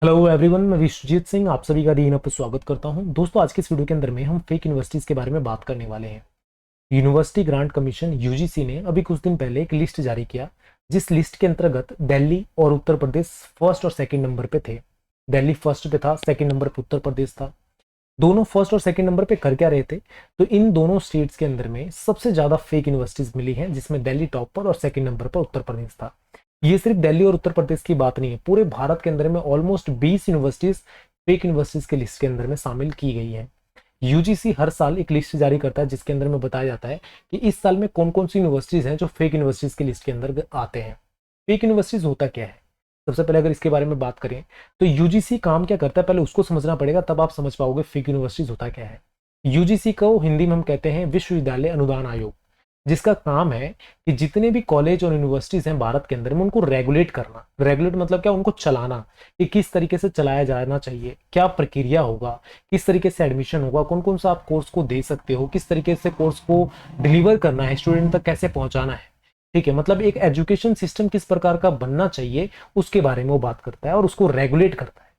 Hello everyone, मैं विश्वजीत सिंह आप सभी का डी इन पर स्वागत करता हूं। दोस्तों, आज के इस वीडियो के अंदर में हम फेक यूनिवर्सिटीज के बारे में बात करने वाले हैं। यूनिवर्सिटी ग्रांट कमीशन यूजीसी ने अभी कुछ दिन पहले एक लिस्ट जारी किया, जिस लिस्ट के अंतर्गत दिल्ली और उत्तर प्रदेश फर्स्ट और सेकंड नंबर पे थे। दिल्ली फर्स्ट पे था, सेकंड नंबर पे उत्तर प्रदेश था। दोनों फर्स्ट और सेकंड नंबर पे कर क्या रहे थे, तो इन दोनों स्टेट्स के अंदर में सबसे ज्यादा फेक यूनिवर्सिटीज मिली हैं, जिसमें दिल्ली टॉप पर और सेकंड नंबर पर उत्तर प्रदेश था। ये सिर्फ दिल्ली और उत्तर प्रदेश की बात नहीं है, पूरे भारत के अंदर में ऑलमोस्ट 20 यूनिवर्सिटीज फेक यूनिवर्सिटीज के लिस्ट के अंदर में शामिल की गई है। यूजीसी हर साल एक लिस्ट जारी करता है, जिसके अंदर में बताया जाता है कि इस साल में कौन कौन सी यूनिवर्सिटीज हैं जो फेक यूनिवर्सिटीज की लिस्ट के अंदर आते हैं। फेक यूनिवर्सिटीज होता क्या है, सबसे पहले अगर इसके बारे में बात करें तो यूजीसी काम क्या करता है, पहले उसको समझना पड़ेगा, तब आप समझ पाओगे फेक यूनिवर्सिटीज होता क्या है। यूजीसी को हिंदी में हम कहते हैं विश्वविद्यालय अनुदान आयोग, जिसका काम है कि जितने भी कॉलेज और यूनिवर्सिटीज हैं भारत के अंदर में, उनको रेगुलेट करना। रेगुलेट मतलब क्या, उनको चलाना, कि किस तरीके से चलाया जाना चाहिए, क्या प्रक्रिया होगा, किस तरीके से एडमिशन होगा, कौन कौन सा आप कोर्स को दे सकते हो, किस तरीके से कोर्स को डिलीवर करना है, स्टूडेंट तक कैसे पहुंचाना है। ठीक है, मतलब एक एजुकेशन सिस्टम किस प्रकार का बनना चाहिए उसके बारे में वो बात करता है और उसको रेगुलेट करता है।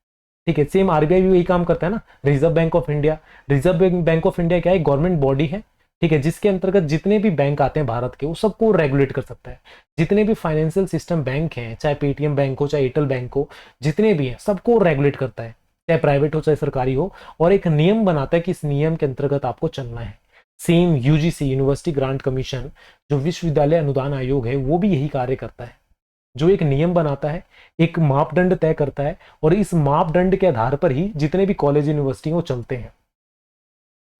ठीक है, सेम आरबीआई भी वही काम करता है ना, reserve bank of India. Reserve bank of India क्या है, गवर्नमेंट बॉडी है। ठीक है, जिसके अंतर्गत जितने भी बैंक आते हैं भारत के, वो सबको रेगुलेट कर सकता है। जितने भी फाइनेंशियल सिस्टम बैंक हैं, चाहे पेटीएम बैंक हो, चाहे एयरटेल बैंक हो, जितने भी हैं सबको रेगुलेट करता है, चाहे प्राइवेट हो चाहे सरकारी हो, और एक नियम बनाता है कि इस नियम के अंतर्गत आपको चलना है। Same UGC, university grant commission, जो विश्वविद्यालय अनुदान आयोग है, वो भी यही कार्य करता है, जो एक नियम बनाता है, एक मापदंड तय करता है, और इस मापदंड के आधार पर ही जितने भी कॉलेज यूनिवर्सिटी वो चलते हैं।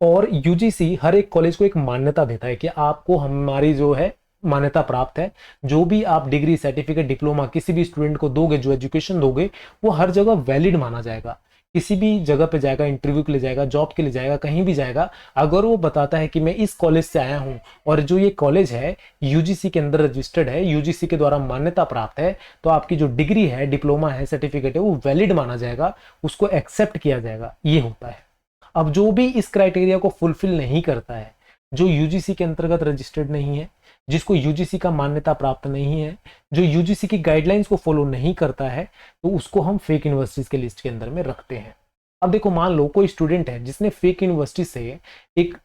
और यूजीसी हर एक कॉलेज को एक मान्यता देता है कि आपको हमारी जो है मान्यता प्राप्त है। जो भी आप डिग्री, सर्टिफिकेट, डिप्लोमा किसी भी स्टूडेंट को दोगे, जो एजुकेशन दोगे, वो हर जगह वैलिड माना जाएगा। किसी भी जगह पे जाएगा, इंटरव्यू के लिए जाएगा, जॉब के लिए जाएगा, कहीं भी जाएगा, अगर वो बताता है कि मैं इस कॉलेज से आया हूं और जो ये कॉलेज है यूजीसी के अंदर रजिस्टर्ड है, यूजीसी के द्वारा मान्यता प्राप्त है, तो आपकी जो डिग्री है, डिप्लोमा है, सर्टिफिकेट है, वो वैलिड माना जाएगा, उसको एक्सेप्ट किया जाएगा। ये होता है। अब जो भी इस क्राइटेरिया को फुलफिल नहीं करता है, जो यूजीसी के अंतर्गत रजिस्टर्ड नहीं है, जिसको यूजीसी का मान्यता प्राप्त नहीं है, जो यूजीसी की गाइडलाइंस को फॉलो नहीं करता है, तो उसको हम फेक यूनिवर्सिटीज के लिस्ट के अंदर में रखते हैं। अब देखो, मान लो कोई स्टूडेंट है जिसने फेक यूनिवर्सिटी से एक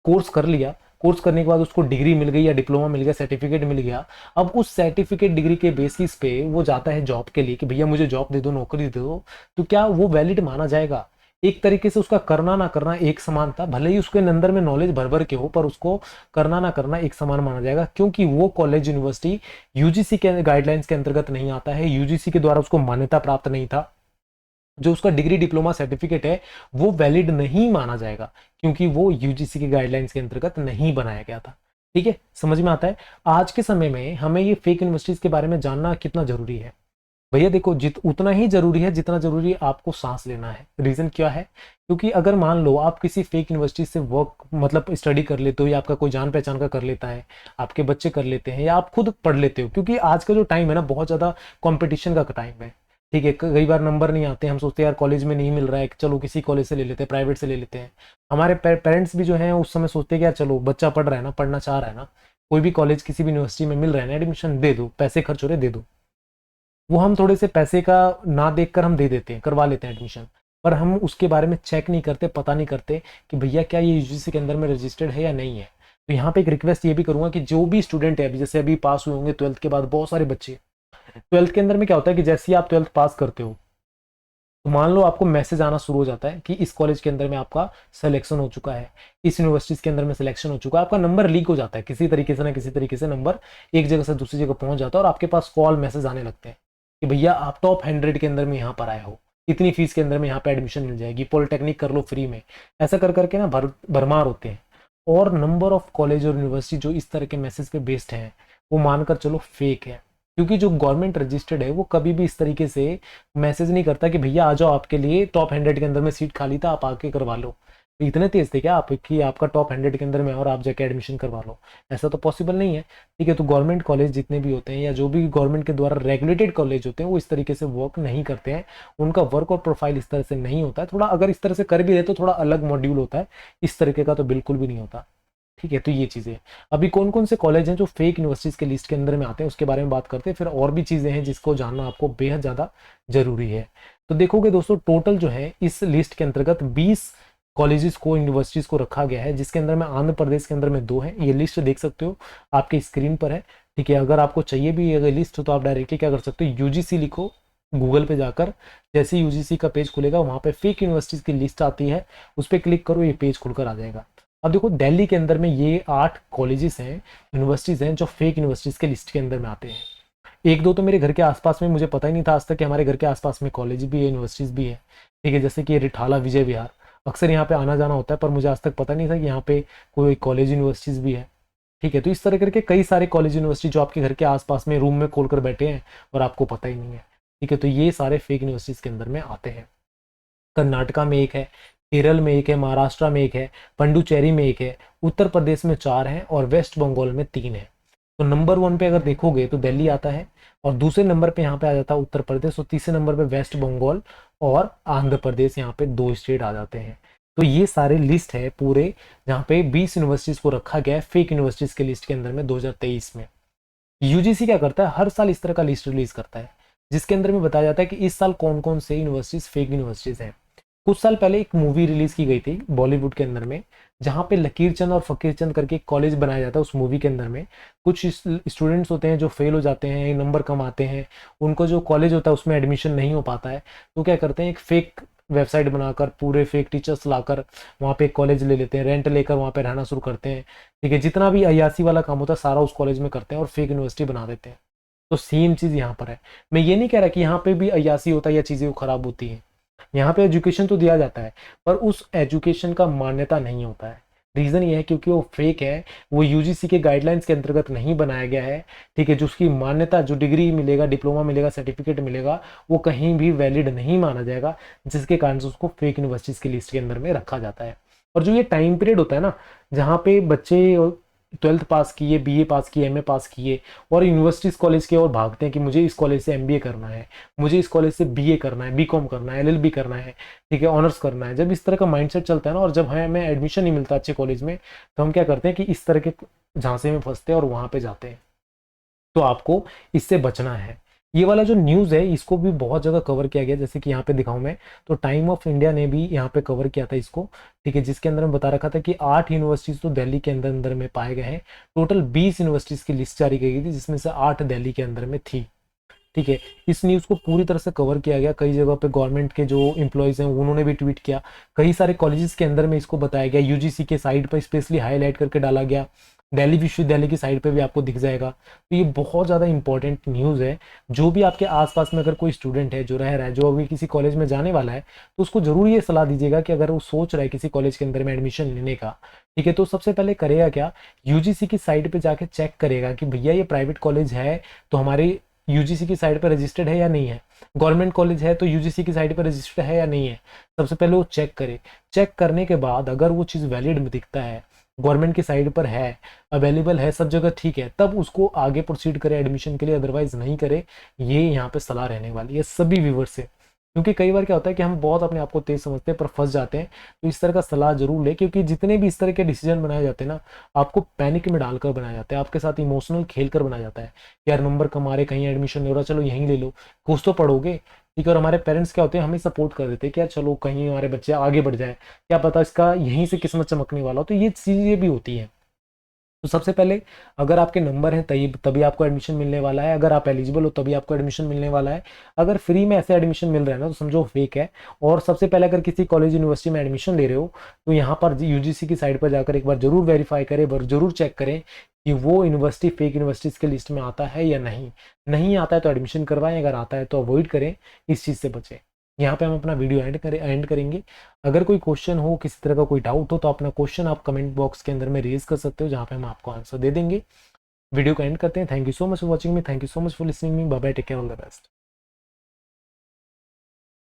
कोर्स कर लिया, कोर्स करने के बाद उसको डिग्री मिल गई या डिप्लोमा मिल गया, सर्टिफिकेट मिल गया। अब उस सर्टिफिकेट, डिग्री के बेसिस पे वो जाता है जॉब के लिए कि भैया मुझे जॉब दे दो, नौकरी दे दो, तो क्या वो वैलिड माना जाएगा? एक तरीके से उसका करना ना करना एक समान था, भले ही उसके अंदर में नॉलेज भर भर के हो, पर उसको करना ना करना एक समान माना जाएगा, क्योंकि वो कॉलेज, यूनिवर्सिटी यूजीसी के गाइडलाइंस के अंतर्गत नहीं आता है, यूजीसी के द्वारा उसको मान्यता प्राप्त नहीं था। जो उसका डिग्री, डिप्लोमा, सर्टिफिकेट है, वो वैलिड नहीं माना जाएगा, क्योंकि वो यूजीसी के गाइडलाइंस के अंतर्गत नहीं बनाया गया था। ठीक है, समझ में आता है? आज के समय में हमें ये फेक यूनिवर्सिटीज के बारे में जानना कितना जरूरी है। भैया देखो, उतना ही जरूरी है जितना जरूरी आपको सांस लेना है। रीजन क्या है? क्योंकि अगर मान लो आप किसी फेक यूनिवर्सिटी से वर्क, मतलब स्टडी कर लेते हो, या आपका कोई जान पहचान का कर लेता है, आपके बच्चे कर लेते हैं, या आप खुद पढ़ लेते हो, क्योंकि आज का जो टाइम है ना, बहुत ज्यादा कंपटीशन का टाइम है। ठीक है, कई बार नंबर नहीं आते, हम सोचते हैं यार कॉलेज में नहीं मिल रहा है, चलो किसी कॉलेज से ले लेते हैं, प्राइवेट से ले लेते हैं। हमारे पेरेंट्स भी जो हैं उस समय सोचते हैं कि यार चलो बच्चा पढ़ रहा है ना, पढ़ना चाह रहा है ना, कोई भी कॉलेज किसी भी यूनिवर्सिटी में मिल रहा है ना, एडमिशन दे दो, पैसे खर्च हो रहे दे दो। वो हम थोड़े से पैसे का ना देखकर हम दे देते हैं, करवा लेते हैं एडमिशन, पर हम उसके बारे में चेक नहीं करते, पता नहीं करते कि भैया क्या ये यूजीसी के अंदर में रजिस्टर्ड है या नहीं है। तो यहाँ पे एक रिक्वेस्ट ये भी करूंगा कि जो भी स्टूडेंट है, अभी जैसे अभी पास हुए होंगे ट्वेल्थ के बाद, बहुत सारे बच्चे, ट्वेल्थ के अंदर में क्या होता है कि जैसे ही आप ट्वेल्थ पास करते हो, तो मान लो आपको मैसेज आना शुरू हो जाता है कि इस कॉलेज के अंदर में आपका सिलेक्शन हो चुका है, इस यूनिवर्सिटीज के अंदर में सिलेक्शन हो चुका है, आपका नंबर लीक हो जाता है, किसी तरीके से ना किसी तरीके से नंबर एक जगह से दूसरी जगह पहुंच जाता है, और आपके पास कॉल मैसेज आने लगते हैं कि भैया आप टॉप 100 के अंदर में यहाँ पर आए हो, इतनी फीस के अंदर में यहाँ पे एडमिशन मिल जाएगी, पॉलिटेक्निक कर लो फ्री में। ऐसा कर करके ना भरमार होते हैं। और नंबर ऑफ कॉलेज और यूनिवर्सिटी जो इस तरह के मैसेज पे बेस्ड हैं, वो मानकर चलो फेक है, क्योंकि जो गवर्नमेंट रजिस्टर्ड है वो कभी भी इस तरीके से मैसेज नहीं करता कि भैया आ जाओ, आपके लिए टॉप 100 के अंदर में सीट खाली था, आप आके करवा लो। तो इतने तेज थे क्या आप कि आपका टॉप 100 के अंदर में और आप जाके एडमिशन करवा लो? ऐसा तो पॉसिबल नहीं है। ठीक है, तो गवर्नमेंट कॉलेज जितने भी होते हैं, या जो भी गवर्नमेंट के द्वारा रेगुलेटेड कॉलेज होते हैं, वो इस तरीके से वर्क नहीं करते हैं। उनका वर्क और प्रोफाइल इस तरह से नहीं होता है। थोड़ा अगर इस तरह से कर भी रहे तो थोड़ा अलग मॉड्यूल होता है, इस तरीके का तो बिल्कुल भी नहीं होता। ठीक है, तो ये चीजें अभी कौन कौन से कॉलेज हैं जो फेक यूनिवर्सिटीज के लिस्ट के अंदर में आते हैं, उसके बारे में बात करते हैं। फिर और भी चीजें हैं जिसको जानना आपको बेहद ज्यादा जरूरी है। तो देखोगे दोस्तों टोटल जो है इस लिस्ट के अंतर्गत 20 कॉलेजेस को, यूनिवर्सिटीज को रखा गया है, जिसके अंदर में आंध्र प्रदेश के अंदर में 2 है। ये लिस्ट देख सकते हो आपके स्क्रीन पर है, ठीक है। अगर आपको चाहिए भी अगर लिस्ट तो आप डायरेक्टली क्या कर सकते हो, यूजीसी लिखो गूगल पे जाकर, जैसे यूजीसी का पेज खुलेगा वहां पे फेक यूनिवर्सिटीज की लिस्ट आती है, उस पर क्लिक करो, ये पेज खुलकर आ जाएगा। अब देखो दिल्ली के अंदर में ये 8 कॉलेजेस हैं, यूनिवर्सिटीज हैं जो फेक यूनिवर्सिटीज के लिस्ट के अंदर में आते हैं। एक दो तो मेरे घर के आसपास में, मुझे पता ही नहीं था आज तक कि हमारे घर के आसपास में कॉलेज भी है, यूनिवर्सिटीज भी है, ठीक है। जैसे कि रिठाला विजय विहार, अक्सर यहाँ पे आना जाना होता है, पर मुझे आज तक पता नहीं था कि यहाँ पे कोई कॉलेज यूनिवर्सिटीज भी है, ठीक है। तो इस तरह करके कई सारे कॉलेज यूनिवर्सिटी जो आपके घर के आसपास में रूम में खोल कर बैठे हैं और आपको पता ही नहीं है, ठीक है। तो ये सारे फेक यूनिवर्सिटीज के अंदर में आते हैं। कर्नाटका में एक है, केरल में एक है, महाराष्ट्र में एक है, पंडुचेरी में एक है, उत्तर प्रदेश में 4 हैं और वेस्ट बंगाल में 3 है। तो नंबर 1 पे अगर देखोगे तो दिल्ली आता है, और दूसरे नंबर पे यहाँ पे आ जाता है उत्तर प्रदेश, और तीसरे नंबर पे वेस्ट बंगाल और आंध्र प्रदेश, यहाँ पे 2 स्टेट आ जाते हैं। तो ये सारे लिस्ट है पूरे, जहाँ पे 20 यूनिवर्सिटीज को रखा गया है फेक यूनिवर्सिटीज के लिस्ट के अंदर में 2023 में। यूजीसी क्या करता है, हर साल इस तरह का लिस्ट रिलीज करता है, जिसके अंदर में बताया जाता है कि इस साल कौन कौन से यूनिवर्सिटीज फेक यूनिवर्सिटीज हैं। कुछ साल पहले एक मूवी रिलीज की गई थी बॉलीवुड के अंदर में, जहाँ पे लकीर चंद और फकीर चंद करके एक कॉलेज बनाया जाता है। उस मूवी के अंदर में कुछ स्टूडेंट्स होते हैं जो फेल हो जाते हैं, नंबर कम आते हैं, उनको जो कॉलेज होता है उसमें एडमिशन नहीं हो पाता है, तो क्या करते हैं एक फेक वेबसाइट बनाकर पूरे फेक टीचर्स लाकर वहाँ पे कॉलेज ले लेते हैं, रेंट लेकर वहाँ पे रहना शुरू करते हैं, ठीक है। जितना भी अयासी वाला काम होता है सारा उस कॉलेज में करते हैं और फेक यूनिवर्सिटी बना देते हैं। तो सेम चीज़ यहाँ पर है। मैं ये नहीं कह रहा कि यहाँ पे भी अयासी होता है या चीज़ें खराब होती हैं, यहाँ पे एजुकेशन तो दिया जाता है, पर उस एजुकेशन का मान्यता नहीं होता है। रीज़न ये है क्योंकि वो फेक है, वो यूजीसी के गाइडलाइंस के अंतर्गत नहीं बनाया गया है, ठीक है। जो उसकी मान्यता, जो डिग्री मिलेगा, डिप्लोमा मिलेगा, सर्टिफिकेट मिलेगा, वो कहीं भी वैलिड नहीं माना जाएगा, जिसके कारण से उसको फेक यूनिवर्सिटीज़ की लिस्ट के अंदर में रखा जाता है। और जो ये टाइम पीरियड होता है ना, जहाँ पे बच्चे 12th पास किए, बीए पास किए, एमए पास किए और यूनिवर्सिटीज कॉलेज की ओर भागते हैं कि मुझे इस कॉलेज से एमबीए करना है, मुझे इस कॉलेज से बीए करना है, बीकॉम करना है, एलएलबी करना है, ठीक है, ऑनर्स करना है। जब इस तरह का माइंडसेट चलता है ना, और जब हमें एडमिशन नहीं मिलता अच्छे कॉलेज में, तो हम क्या करते हैं कि इस तरह के झांसे में फंसते हैं और वहां पे जाते हैं। तो आपको इससे बचना है। ये वाला जो न्यूज़ है इसको भी बहुत जगह कवर किया गया, जैसे कि यहाँ पे दिखाऊं मैं, तो टाइम ऑफ इंडिया ने भी यहाँ पे कवर किया था इसको, ठीक है, जिसके अंदर में बता रखा था कि 8 यूनिवर्सिटीज तो दिल्ली के अंदर अंदर में पाए गए हैं। टोटल 20 यूनिवर्सिटीज की लिस्ट जारी की गई थी, जिसमें से 8 दिल्ली के अंदर में थी, ठीक है। इस न्यूज़ को पूरी तरह से कवर किया गया, कई जगह पे गवर्नमेंट के जो एम्प्लॉयज हैं उन्होंने भी ट्वीट किया, कई सारे कॉलेजेस के अंदर में इसको बताया गया, यूजीसी के साइट पर स्पेशली हाईलाइट करके डाला गया, दिल्ली विश्वविद्यालय की साइट पे भी आपको दिख जाएगा। तो ये बहुत ज़्यादा इंपॉर्टेंट न्यूज़ है। जो भी आपके आसपास में अगर कोई स्टूडेंट है जो रह रहा है, जो अभी किसी कॉलेज में जाने वाला है, तो उसको जरूर ये सलाह दीजिएगा कि अगर वो सोच रहा है किसी कॉलेज के अंदर में एडमिशन लेने का, ठीक है, तो सबसे पहले करेगा क्या, यूजीसी की साइट पे जाके चेक करेगा कि भैया ये प्राइवेट कॉलेज है तो हमारे यूजीसी की साइट पर रजिस्टर्ड है या नहीं है, गवर्नमेंट कॉलेज है तो यूजीसी की साइट पर रजिस्टर्ड है या नहीं है। सबसे पहले वो चेक करे। चेक करने के बाद अगर वो चीज़ वैलिड में दिखता है, गवर्नमेंट की साइट पर है, अवेलेबल है सब जगह, ठीक है, तब उसको आगे प्रोसीड करे एडमिशन के लिए, अदरवाइज नहीं करे। ये यहाँ पे सलाह रहने वाली है सभी व्यूवर से, क्योंकि कई बार क्या होता है कि हम बहुत अपने आप को तेज समझते हैं पर फंस जाते हैं। तो इस तरह का सलाह जरूर ले, क्योंकि जितने भी इस तरह के डिसीजन बनाए जाते हैं ना, आपको पैनिक में डालकर बनाया जाता है, आपके साथ इमोशनल खेल कर बनाया जाता है। यार नंबर कम आ रहे, कहीं एडमिशन नहीं हो रहा, चलो यहीं ले लो, कुछ तो पढ़ोगे, ठीक है। और हमारे पेरेंट्स क्या होते हैं, हमें सपोर्ट कर देते हैं कि यार चलो कहीं हमारे बच्चे आगे बढ़ जाए, क्या पता इसका यहीं से किस्मत चमकने वाला हो। तो ये चीज़ें भी होती हैं। तो सबसे पहले अगर आपके नंबर हैं तभी आपको एडमिशन मिलने वाला है, अगर आप एलिजिबल हो तभी आपको एडमिशन मिलने वाला है। अगर फ्री में ऐसे एडमिशन मिल रहा है ना, तो समझो फेक है। और सबसे पहले अगर किसी कॉलेज यूनिवर्सिटी में एडमिशन ले रहे हो, तो यहाँ पर यूजीसी की साइट पर जाकर एक बार जरूर वेरीफाई करें, जरूर चेक करें कि वो यूनिवर्सिटी फेक यूनिवर्सिटीज़ के लिस्ट में आता है या नहीं। नहीं आता है तो एडमिशन करवाएं, अगर आता है तो अवॉइड करें, इस चीज़ से बचें। यहाँ पे हम अपना वीडियो एंड करेंगे। अगर कोई क्वेश्चन हो, किसी तरह का कोई डाउट हो, तो अपना क्वेश्चन आप कमेंट बॉक्स के अंदर में रेज कर सकते हो, जहाँ पे हम आपको आंसर दे देंगे। वीडियो को एंड करते हैं। Thank you so much for watching me, thank you so much for listening me, bye bye, take care, all the best.